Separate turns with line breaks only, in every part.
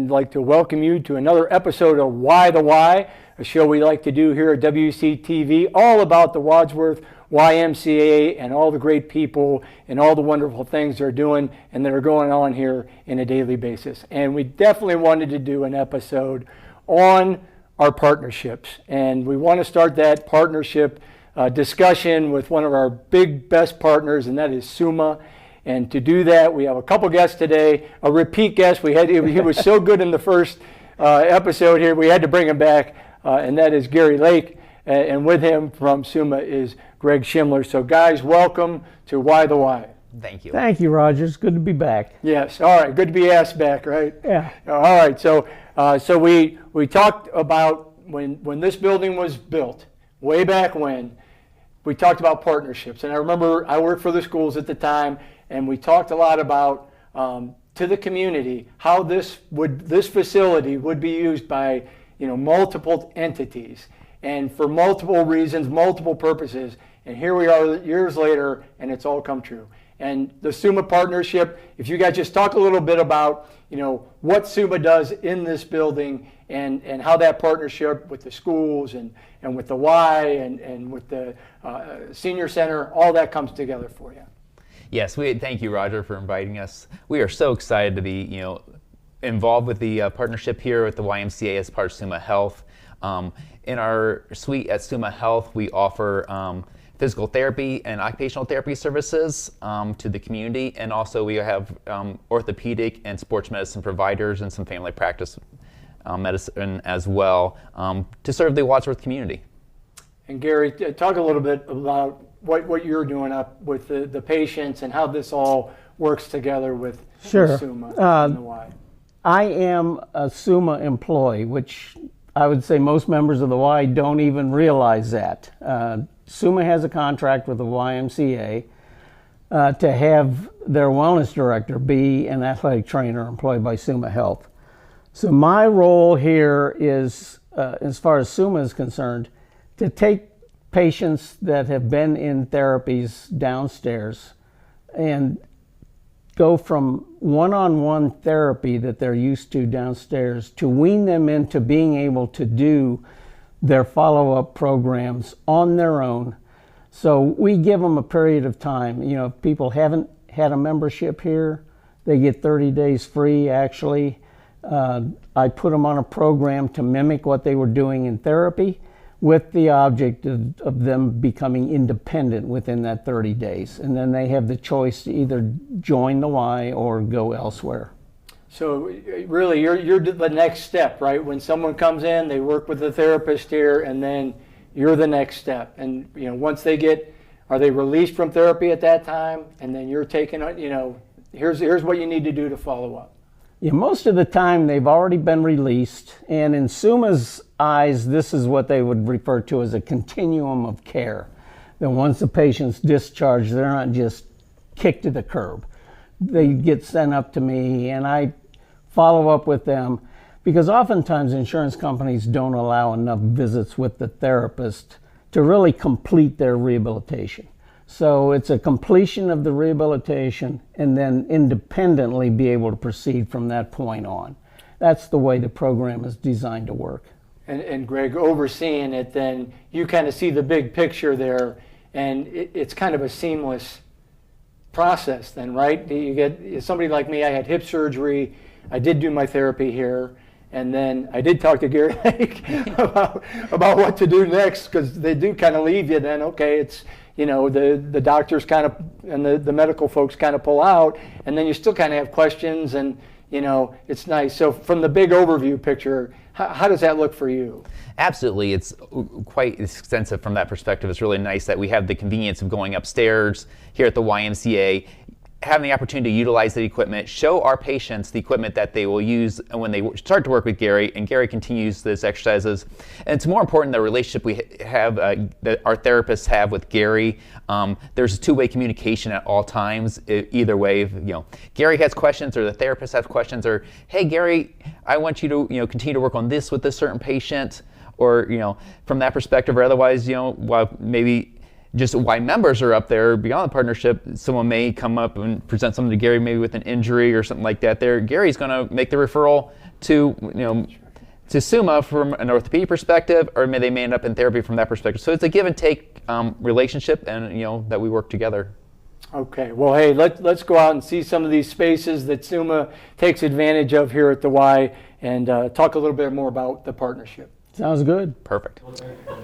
and I'd like to welcome you to another episode of Why the Why, a show we like to do here at WCTV, all about the Wadsworth YMCA and all the great people and all the wonderful things they're doing and that are going on here in a daily basis. And we definitely wanted to do an episode on our partnerships, and we want to start that partnership discussion with one of our best partners, and that is Summa. And to do that, we have a couple guests today, a repeat guest. He was so good in the first episode here, we had to bring him back, and that is Gary Lake. And with him from Summa is Greg Schimler. So guys, welcome to Why the Why.
Thank you.
Thank you, Roger. It's good to be back.
Yes. All right. Good to be asked back, right?
Yeah.
All right. So we talked about when this building was built, way back when, we talked about partnerships. And I remember I worked for the schools at the time, and we talked a lot about to the community how this facility would be used by multiple entities and for multiple reasons, multiple purposes. And here we are years later, and it's all come true. And the Summa Partnership, if you guys just talk a little bit about what Summa does in this building and how that partnership with the schools and with the Y and with the senior center, all that comes together for you.
Yes, thank you, Roger, for inviting us. We are so excited to be involved with the partnership here with the YMCA as part of Summa Health. In our suite at Summa Health, we offer physical therapy and occupational therapy services to the community, and also we have orthopedic and sports medicine providers and some family practice medicine as well to serve the Wadsworth community. And
Gary, talk a little bit about what you're doing up with the patients and how this all works together with Summa and the Y.
I am a Summa employee, which I would say most members of the Y don't even realize that. Summa has a contract with the YMCA to have their wellness director be an athletic trainer employed by Summa Health. So my role here is, as far as Summa is concerned, to take patients that have been in therapies downstairs and go from one-on-one therapy that they're used to downstairs to wean them into being able to do their follow-up programs on their own. So we give them a period of time. If people haven't had a membership here, they get 30 days free, actually. I put them on a program to mimic what they were doing in therapy, with the object of them becoming independent within that 30 days. And then they have the choice to either join the Y or go elsewhere.
So really, you're the next step, right? When someone comes in, they work with the therapist here, and then you're the next step. And once are they released from therapy at that time? And then you're taking, here's what you need to do to follow up.
Yeah, most of the time they've already been released, and in Summa's eyes, this is what they would refer to as a continuum of care. That once the patient's discharged, they're not just kicked to the curb. They get sent up to me, and I follow up with them, because oftentimes insurance companies don't allow enough visits with the therapist to really complete their rehabilitation. So it's a completion of the rehabilitation and then independently be able to proceed from that point on. That's the way the program is designed to work.
And Greg, overseeing it, then you kind of see the big picture there, and it's kind of a seamless process then, right? You get somebody like me, I had hip surgery, I did do my therapy here, and then I did talk to Gary Lake about what to do next, because they do kind of leave you then, okay, it's the doctors kind of and the medical folks kind of pull out, and then you still kind of have questions, and it's nice. So from the big overview picture, how does that look for you?
Absolutely, it's quite extensive from that perspective. It's really nice that we have the convenience of going upstairs here at the YMCA, having the opportunity to utilize the equipment, show our patients the equipment that they will use when they start to work with Gary, and Gary continues those exercises. And it's more important the relationship we have, that our therapists have with Gary. There's two-way communication at all times, either way. If, Gary has questions or the therapist has questions, or, hey, Gary, I want you to continue to work on this with this certain patient, or from that perspective, or otherwise, while maybe just why members are up there beyond the partnership. Someone may come up and present something to Gary, maybe with an injury or something like that. There, Gary's going to make the referral to to Summa from an orthopedic perspective, or they may end up in therapy from that perspective. So it's a give and take relationship, and that we work together.
Okay, well, hey, let's go out and see some of these spaces that Summa takes advantage of here at the Y, and talk a little bit more about the partnership.
Sounds good.
Perfect.
All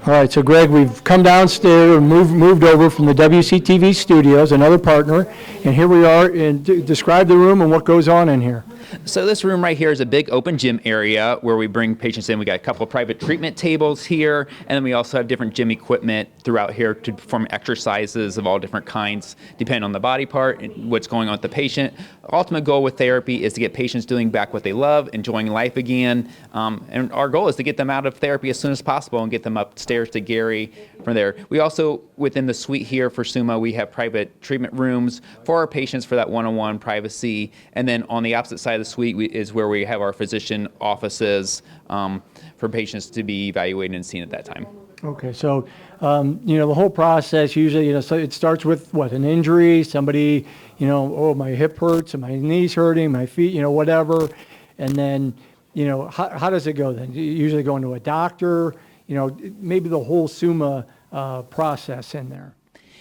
right, so Greg, we've come downstairs and moved over from the WCTV studios, another partner, and here we are. And describe the room and what goes on in here.
So this room right here is a big open gym area where we bring patients in. We got a couple of private treatment tables here, and then we also have different gym equipment throughout here to perform exercises of all different kinds, depending on the body part and what's going on with the patient. Ultimate goal with therapy is to get patients doing back what they love, enjoying life again, and our goal is to get them out of therapy as soon as possible and get them upstairs to Gary from there. We also, within the suite here for Summa, we have private treatment rooms for our patients for that one-on-one privacy, and then on the opposite side of the suite is where we have our physician offices for patients to be evaluated and seen at that time.
Okay, so the whole process usually, so it starts with what, an injury, somebody, oh, my hip hurts, and my knee's hurting, my feet, whatever, and then, how does it go then? You usually go into a doctor, maybe the whole Summa process in there.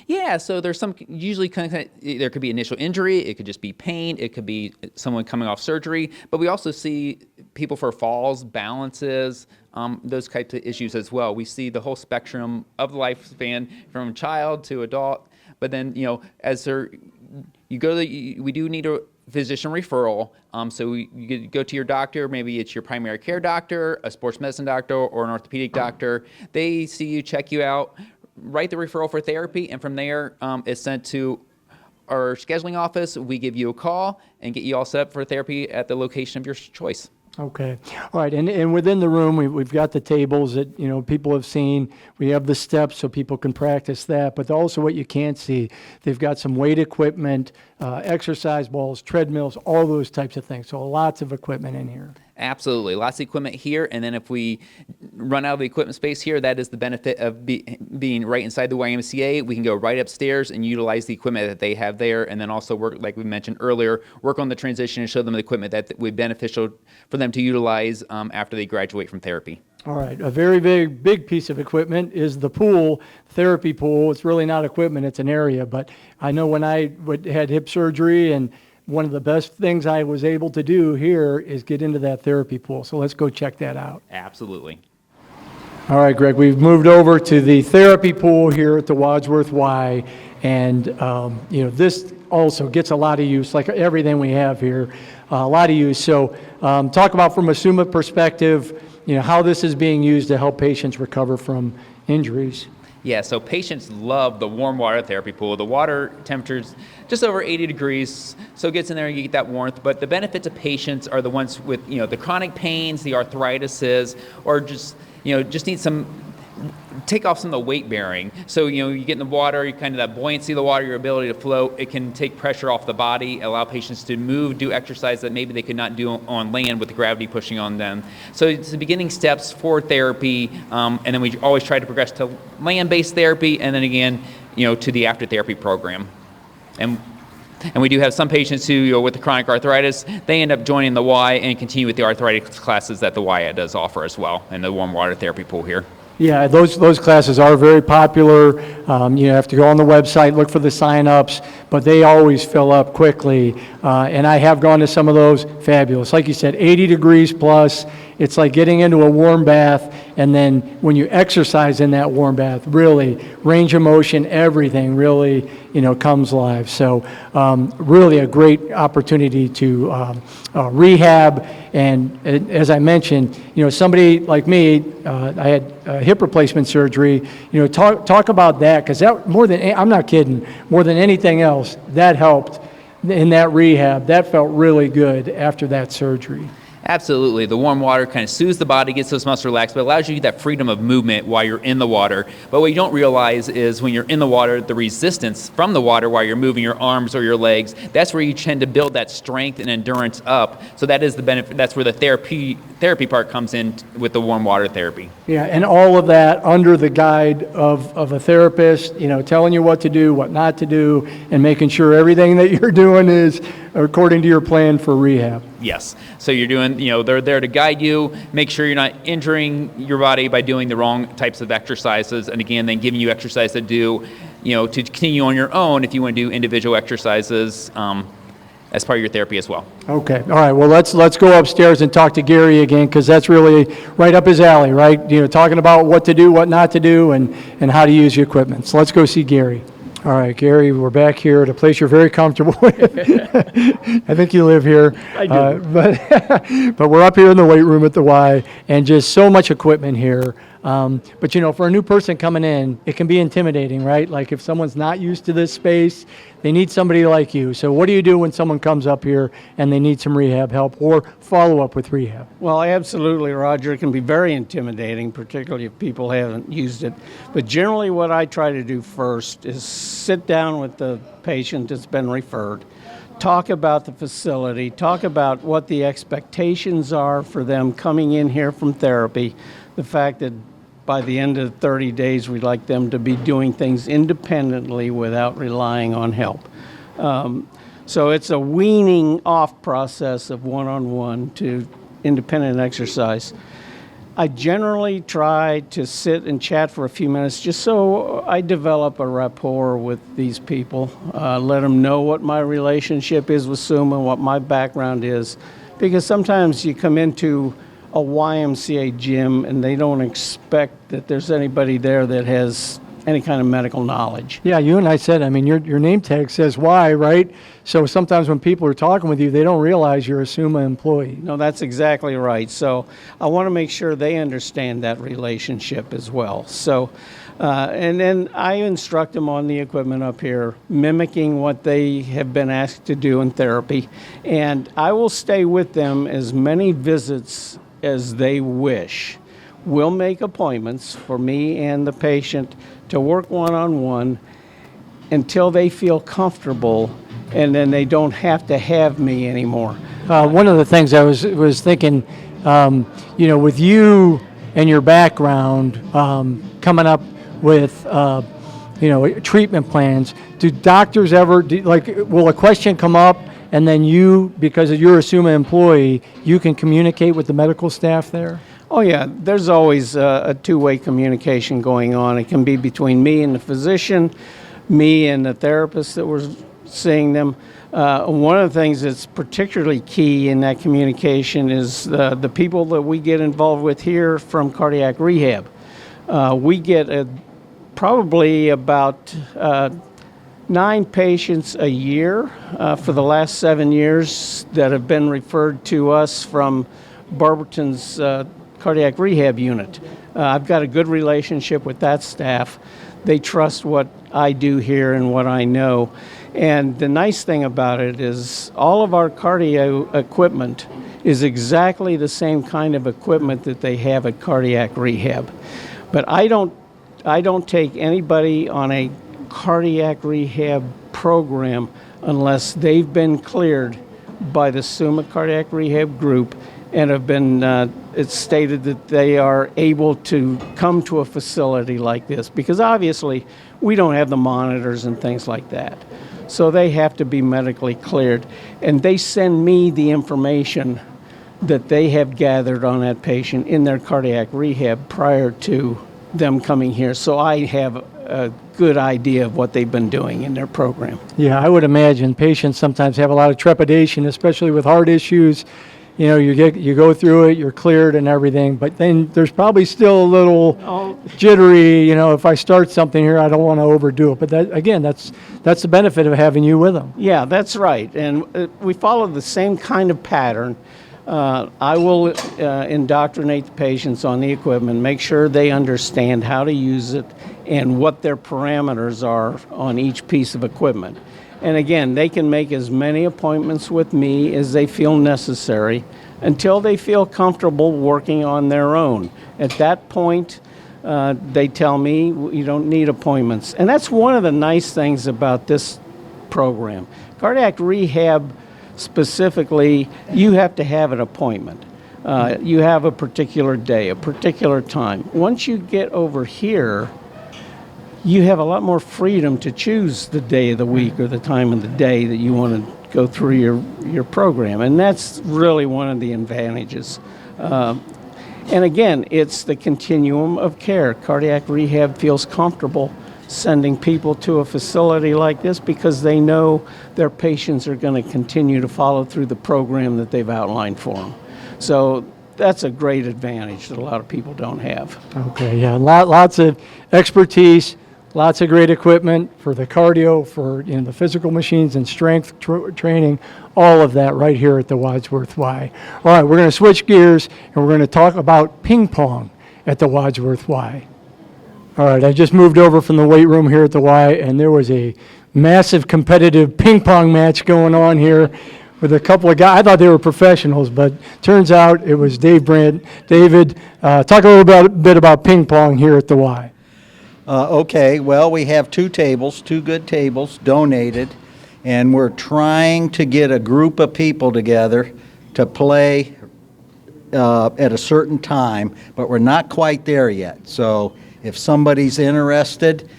Yeah, so there's usually there could be initial injury, it could just be pain, it could be someone coming off surgery, but we also see people for falls, balances, those types of issues as well. We see the whole spectrum of the lifespan from child to adult, but then, as we do need a physician referral, so you go to your doctor, maybe it's your primary care doctor, a sports medicine doctor, or an orthopedic doctor. They see you, check you out, write the referral for therapy, and from there it's sent to our scheduling office. We give you a call and get you all set up for therapy at the location of your choice.
Okay. All right. And within the room, we've got the tables that, people have seen. We have the steps so people can practice that. But also what you can't see, they've got some weight equipment, exercise balls, treadmills, all those types of things. So lots of equipment in here.
Absolutely. Lots of equipment here. And then if we run out of the equipment space here, that is the benefit of being right inside the YMCA. We can go right upstairs and utilize the equipment that they have there. And then also work, like we mentioned earlier, work on the transition and show them the equipment that would be beneficial for them to utilize after they graduate from therapy.
All right. A very, very big piece of equipment is the pool, therapy pool. It's really not equipment, it's an area. But I know when I had hip surgery, and one of the best things I was able to do here is get into that therapy pool. So let's go check that out.
Absolutely.
All right, Greg, we've moved over to the therapy pool here at the Wadsworth Y. And, this also gets a lot of use, like everything we have here, a lot of use. So talk about from a Summa perspective, how this is being used to help patients recover from injuries.
Yeah, so patients love the warm water therapy pool. The water temperature's just over 80 degrees, so it gets in there and you get that warmth. But the benefit to patients are the ones with, the chronic pains, the arthritises, or just need take off some of the weight bearing. So, you get in the water, you kind of that buoyancy of the water, your ability to float, it can take pressure off the body, allow patients to move, do exercise that maybe they could not do on land with the gravity pushing on them. So it's the beginning steps for therapy, and then we always try to progress to land-based therapy, and then again, to the after therapy program. And we do have some patients who, with the chronic arthritis, they end up joining the Y and continue with the arthritic classes that the Y does offer as well, and the warm water therapy pool here.
Yeah, those classes are very popular. You have to go on the website, look for the sign-ups, but they always fill up quickly. And I have gone to some of those. Fabulous. Like you said, 80 degrees plus. It's like getting into a warm bath, and then when you exercise in that warm bath, really, range of motion, everything really, comes live. So really a great opportunity to rehab. And as I mentioned, somebody like me, I had hip replacement surgery. Talk about that, because that I'm not kidding, more than anything else, that helped in that rehab. That felt really good after that surgery.
Absolutely. The warm water kind of soothes the body, gets those muscles relaxed, but allows you that freedom of movement while you're in the water. But what you don't realize is when you're in the water, the resistance from the water while you're moving your arms or your legs, that's where you tend to build that strength and endurance up. So that is the benefit. That's where the therapy part comes in with the warm water therapy.
Yeah, and all of that under the guide of a therapist, telling you what to do, what not to do, and making sure everything that you're doing is according to your plan for rehab.
Yes. So you're doing, they're there to guide you, make sure you're not injuring your body by doing the wrong types of exercises, and again, then giving you exercise to do, to continue on your own if you want to do individual exercises as part of your therapy as well.
Okay, all right, well, let's go upstairs and talk to Gary again, because that's really right up his alley, right? Talking about what to do, what not to do, and how to use the equipment. So let's go see Gary. All right, Gary, we're back here at a place you're very comfortable with. I think you live here.
I do.
But we're up here in the weight room at the Y, and just so much equipment here. But for a new person coming in, it can be intimidating, right? Like if someone's not used to this space, they need somebody like you. So what do you do when someone comes up here and they need some rehab help or follow up with rehab?
Well, absolutely, Roger. It can be very intimidating, particularly if people haven't used it. But generally what I try to do first is sit down with the patient that's been referred, talk about the facility, talk about what the expectations are for them coming in here from therapy, the fact that by the end of 30 days, we'd like them to be doing things independently without relying on help. So it's a weaning off process of one-on-one to independent exercise. I generally try to sit and chat for a few minutes just so I develop a rapport with these people, let them know what my relationship is with Summa, what my background is, because sometimes you come into a YMCA gym and they don't expect that there's anybody there that has any kind of medical knowledge.
Yeah, you and I said, your name tag says Y, right? So sometimes when people are talking with you, they don't realize you're a Summa employee.
No, that's exactly right. So I want to make sure they understand that relationship as well. So, and then I instruct them on the equipment up here, mimicking what they have been asked to do in therapy. And I will stay with them as many visits as they wish. We'll make appointments for me and the patient to work one-on-one until they feel comfortable, and then they don't have to have me anymore.
One of the things I was thinking, with you and your background coming up with, treatment plans, do doctors ever, will a question come up and then you, because you're a Summa employee, you can communicate with the medical staff there?
Oh yeah, there's always a two-way communication going on. It can be between me and the physician, me and the therapist that we're seeing them. One of the things that's particularly key in that communication is the people that we get involved with here from cardiac rehab. We get probably about 9 patients a year for the last 7 years that have been referred to us from Barberton's cardiac rehab unit. I've got a good relationship with that staff. They trust what I do here and what I know. And the nice thing about it is all of our cardio equipment is exactly the same kind of equipment that they have at cardiac rehab. But I don't take anybody on a cardiac rehab program unless they've been cleared by the Summa Cardiac Rehab Group and have been, it's stated that they are able to come to a facility like this, because obviously we don't have the monitors and things like that. So they have to be medically cleared, and they send me the information that they have gathered on that patient in their cardiac rehab prior to them coming here. So I have a good idea of what they've been doing in their program.
Yeah, I would imagine patients sometimes have a lot of trepidation, especially with heart issues. You go through it, you're cleared and everything, but then there's probably still a little jittery, if I start something here, I don't want to overdo it. But that's the benefit of having you with them.
Yeah, that's right. And we follow the same kind of pattern. I will indoctrinate the patients on the equipment, make sure they understand how to use it and what their parameters are on each piece of equipment. And again, they can make as many appointments with me as they feel necessary until they feel comfortable working on their own. At that point, they tell me you don't need appointments. And that's one of the nice things about this program. Cardiac rehab specifically, you have to have an appointment. You have a particular day, a particular time. Once you get over here, you have a lot more freedom to choose the day of the week or the time of the day that you want to go through your program. And that's really one of the advantages. And again, it's the continuum of care. Cardiac rehab feels comfortable sending people to a facility like this because they know their patients are going to continue to follow through the program that they've outlined for them. So that's a great advantage that a lot of people don't have.
Okay, yeah, lots of expertise, lots of great equipment for the cardio, for the physical machines and strength training, all of that right here at the Wadsworth Y. All right, we're going to switch gears and we're going to talk about ping pong at the Wadsworth Y. All right, I just moved over from the weight room here at the Y, and there was a massive competitive ping pong match going on here with a couple of guys. I thought they were professionals, but turns out it was Dave Brandt. David, talk a little bit about ping pong here at the Y.
Okay, well, we have two good tables donated, and we're trying to get a group of people together to play at a certain time, but we're not quite there yet. So if somebody's interested,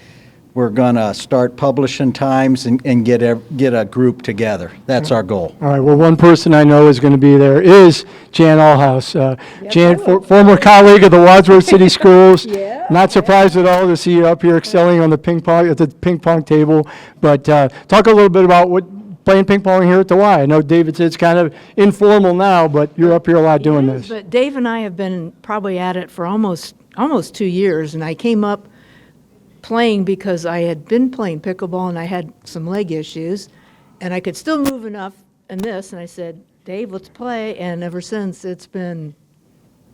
we're going to start publishing times and get a group together. That's our goal.
All right, well, one person I know is going to be there is Jan Allhouse. Jan, former colleague of the Wadsworth City Schools. Not surprised at all to see you up here excelling on the ping pong table. But talk a little bit about playing ping pong here at the Y. I know David said it's kind of informal now, but you're up here a lot doing this.
But Dave and I have been probably at it for almost 2 years, and I came up playing because I had been playing pickleball and I had some leg issues, and I could still move enough in this, and I said, Dave, let's play, and ever since it's been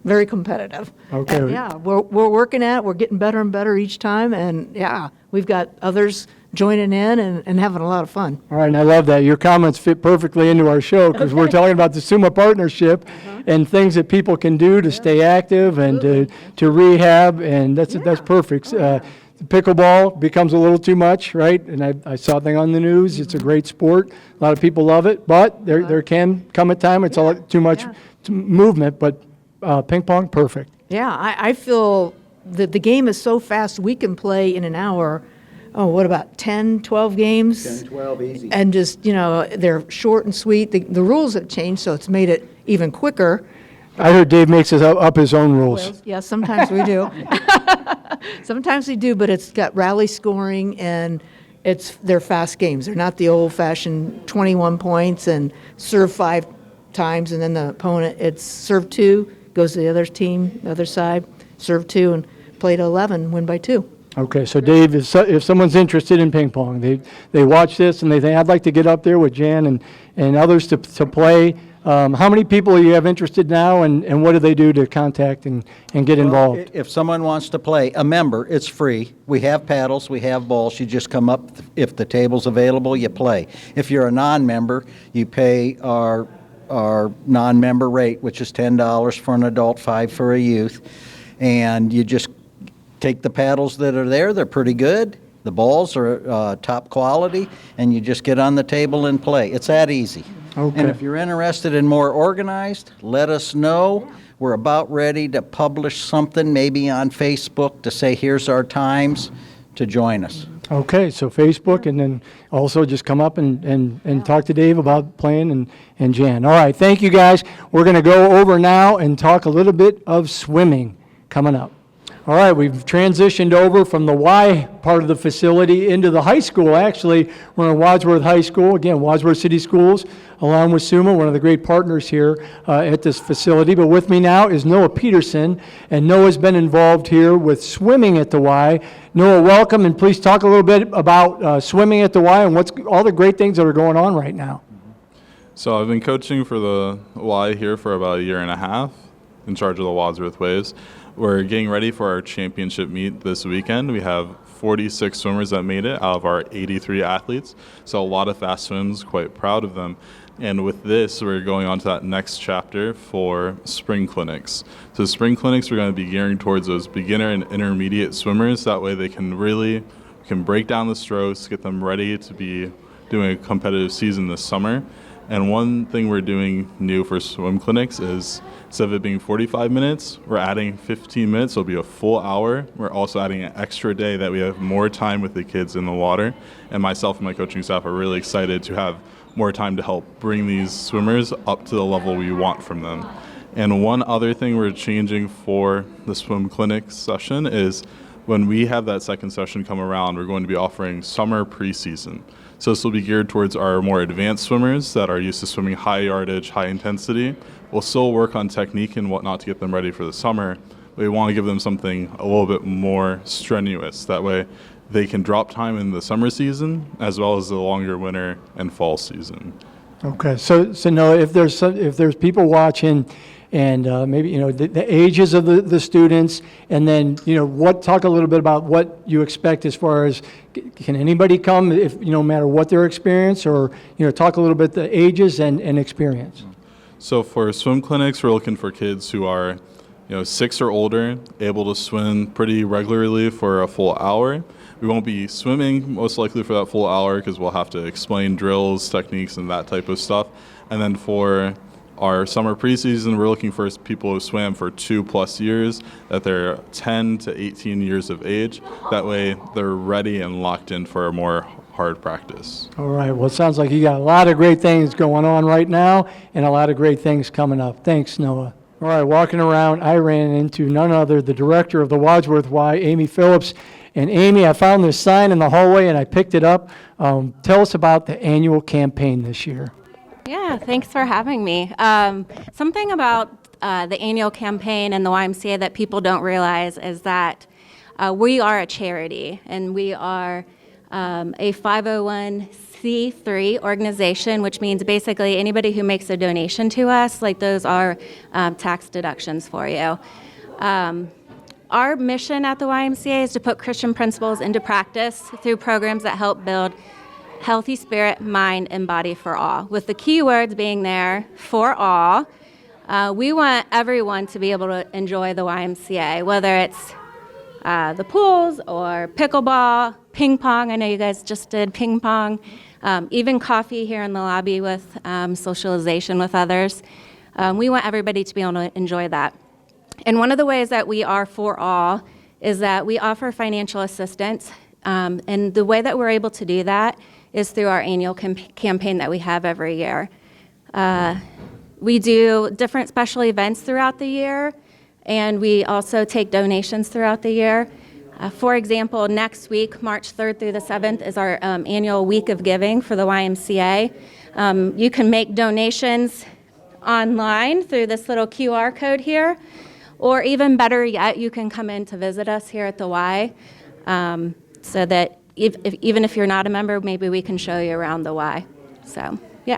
very competitive.
Okay.
And yeah, we're working at it, we're getting better and better each time, and yeah, we've got others joining in and having a lot of fun.
All right, and I love that. Your comments fit perfectly into our show because we're talking about the Summa Partnership and things that people can do to stay active and to rehab, and that's perfect. Pickleball becomes a little too much, right? And I saw a thing on the news. It's a great sport. A lot of people love it, but there can come a time it's all too much movement, but ping pong, perfect.
Yeah, I feel that the game is so fast, we can play in an hour, what about 10, 12 games?
10, 12, easy.
And just, they're short and sweet. The rules have changed, so it's made it even quicker.
I heard Dave makes up his own rules.
Yeah, sometimes we do. Sometimes we do, but it's got rally scoring, and they're fast games. They're not the old-fashioned 21 points and serve 5 times, and then the opponent, it's serve 2, goes to the other team, the other side, serve 2, and play to 11, win by 2.
Okay, so Dave, if someone's interested in ping pong, they watch this and they think, I'd like to get up there with Jan and others to play. How many people do you have interested now, and what do they do to contact and get involved?
If someone wants to play, a member, it's free. We have paddles, we have balls. You just come up. If the table's available, you play. If you're a non-member, you pay our non-member rate, which is $10 for an adult, $5 for a youth, and you just take the paddles that are there. They're pretty good. The balls are top quality, and you just get on the table and play. It's that easy.
Okay.
And if you're interested in more organized, let us know. We're about ready to publish something maybe on Facebook to say, here's our times to join us.
Okay, so Facebook, and then also just come up and talk to Dave about playing and Jan. All right, thank you guys. We're going to go over now and talk a little bit of swimming coming up. All right, we've transitioned over from the Y part of the facility into the high school. Actually, we're in Wadsworth High School, again, Wadsworth City Schools, along with Summa, one of the great partners here at this facility. But with me now is Noah Peterson, and Noah's been involved here with swimming at the Y. Noah, welcome, and please talk a little bit about swimming at the Y and what's all the great things that are going on right now.
So I've been coaching for the Y here for about a year and a half, in charge of the Wadsworth Waves. We're getting ready for our championship meet this weekend. We have 46 swimmers that made it out of our 83 athletes. So a lot of fast swims, quite proud of them. And with this, we're going on to that next chapter for spring clinics. So spring clinics, we're going to be gearing towards those beginner and intermediate swimmers. That way they can break down the strokes, get them ready to be doing a competitive season this summer. And one thing we're doing new for swim clinics is instead of it being 45 minutes, we're adding 15 minutes, so it'll be a full hour. We're also adding an extra day that we have more time with the kids in the water. And myself and my coaching staff are really excited to have more time to help bring these swimmers up to the level we want from them. And one other thing we're changing for the swim clinic session is when we have that second session come around, we're going to be offering summer preseason. So this will be geared towards our more advanced swimmers that are used to swimming high yardage, high intensity. We'll still work on technique and whatnot to get them ready for the summer, but we want to give them something a little bit more strenuous. That way they can drop time in the summer season as well as the longer winter and fall season.
Okay, so Noah, if there's people watching, and maybe the ages of the students, and then talk a little bit about what you expect as far as can anybody come if no matter what their experience, or talk a little bit the ages and experience.
So for swim clinics, we're looking for kids who are 6 or older, able to swim pretty regularly for a full hour. We won't be swimming most likely for that full hour because we'll have to explain drills, techniques, and that type of stuff. And then for our summer preseason, we're looking for people who swam for 2+ years, that they're 10 to 18 years of age. That way they're ready and locked in for a more hard practice.
All right, well, it sounds like you got a lot of great things going on right now and a lot of great things coming up. Thanks, Noah. All right, walking around, I ran into none other, the director of the Wadsworth Y, Amy Phillips. And Amy, I found this sign in the hallway and I picked it up. Tell us about the annual campaign this year.
Yeah, thanks for having me. Something about the annual campaign and the YMCA that people don't realize is that we are a charity, and we are a 501c3 organization, which means basically anybody who makes a donation to us, like those are tax deductions for you. Our mission at the YMCA is to put Christian principles into practice through programs that help build healthy spirit, mind, and body for all, with the key words being there, for all. We want everyone to be able to enjoy the YMCA, whether it's the pools or pickleball, ping pong. I know you guys just did ping pong, even coffee here in the lobby with socialization with others. We want everybody to be able to enjoy that. And one of the ways that we are for all is that we offer financial assistance. And the way that we're able to do that is through our annual campaign that we have every year. We do different special events throughout the year, and we also take donations throughout the year. For example, next week, March 3rd through the 7th, is our annual Week of Giving for the YMCA. You can make donations online through this little QR code here, or even better yet, you can come in to visit us here at the Y, so that even if you're not a member, maybe we can show you around the Y. So, yeah.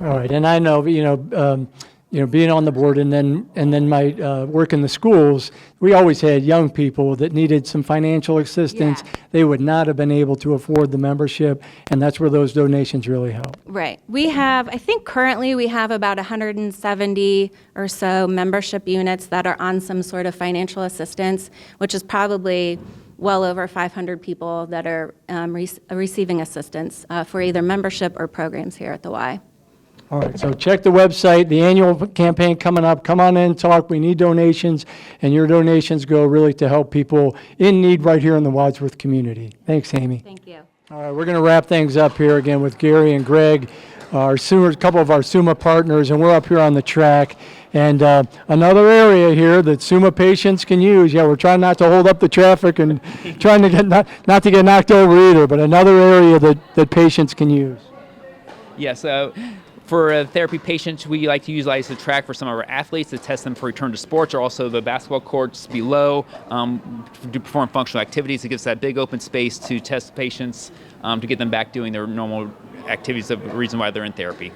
All right, and I know, being on the board and then my work in the schools, we always had young people that needed some financial assistance.
Yeah.
They would not have been able to afford the membership, and that's where those donations really help.
Right. I think currently we have about 170 or so membership units that are on some sort of financial assistance, which is probably well over 500 people that are receiving assistance for either membership or programs here at the Y.
All right, so check the website, the annual campaign coming up. Come on in, talk. We need donations, and your donations go really to help people in need right here in the Wadsworth community. Thanks, Amy.
Thank you.
All right, we're going to wrap things up here again with Gary and Greg, a couple of our Summa partners, and we're up here on the track. And another area here that Summa patients can use. Yeah, we're trying not to hold up the traffic and trying to get not to get knocked over either, but another area that patients can use.
Yeah, so for therapy patients, we like to utilize the track for some of our athletes to test them for return to sports, or also the basketball courts below to perform functional activities. It gives that big open space to test patients to get them back doing their normal activities, the reason why they're in therapy.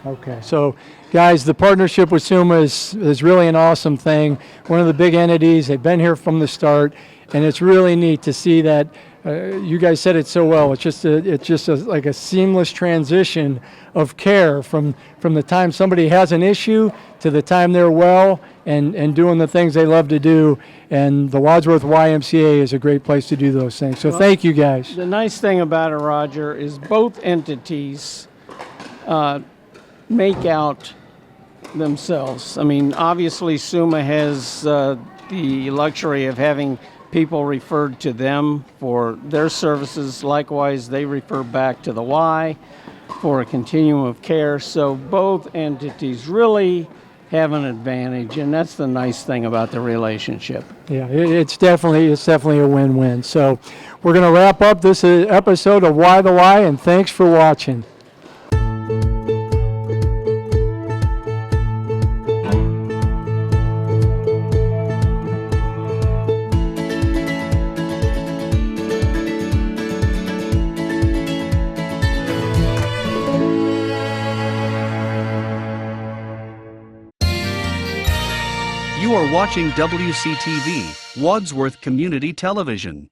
Okay, so guys, the partnership with Summa is really an awesome thing. One of the big entities, they've been here from the start, and it's really neat to see that you guys said it so well. It's just like a seamless transition of care from the time somebody has an issue to the time they're well and doing the things they love to do. And the Wadsworth YMCA is a great place to do those things. So thank you guys.
The nice thing about it, Roger, is both entities make out themselves. I mean, obviously, Summa has the luxury of having people referred to them for their services. Likewise, they refer back to the Y for a continuum of care. So both entities really have an advantage, and that's the nice thing about the relationship.
Yeah, it's definitely a win-win. So we're going to wrap up this episode of Why the Why, and thanks for watching.
You are watching WCTV, Wadsworth Community Television.